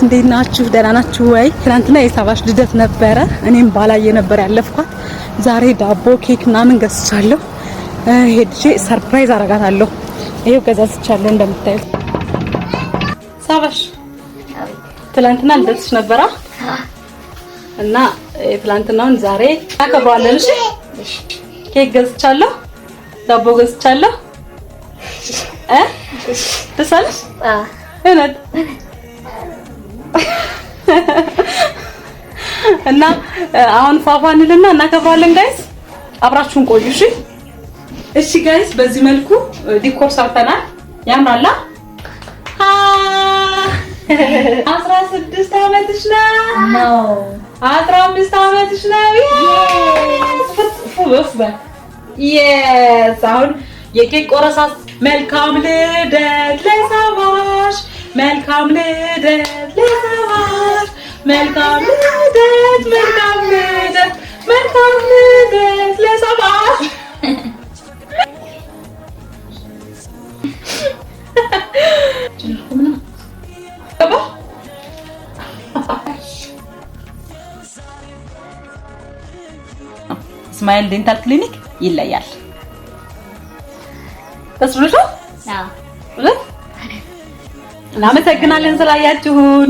እንዴት ናችሁ? ደህና ናችሁ ወይ? ትናንትና የሳባሽ ልደት ነበረ። እኔም ባላየ ነበር ያለፍኳት። ዛሬ ዳቦ ኬክ ምናምን ገዝቻለሁ። ሄጄ ሰርፕራይዝ አረጋታለሁ። ይሄው ገዛዝቻለሁ እንደምታዩት። ሳባሽ ትናንትና ልደትሽ ነበራ እና ትናንትናውን ዛሬ አከብራለን። እሺ ኬክ ገዝቻለሁ፣ ዳቦ ገዝቻለሁ። ተሳልሽ እነት እና አሁን ፋፋንልና እናከብራለን። ጋይስ አብራችሁን ቆዩ። እሺ ጋይስ በዚህ መልኩ ዲኮር ሰርተናል። ያምራላ። 16 አመትሽ ነው? 15 አመትሽ ነው? የስ አሁን የኬክ ቆረሳ። መልካም ልደት ለሳባሽ፣ መልካም ልደት ለሳባሽ፣ መልካም ልደት፣ መልካም ልደት፣ መልካም ልደት ለሳባሽ። ስማይል ዴንታል ክሊኒክ ይለያል። ተስሩሽ እናመሰግናለን ስላያችሁን።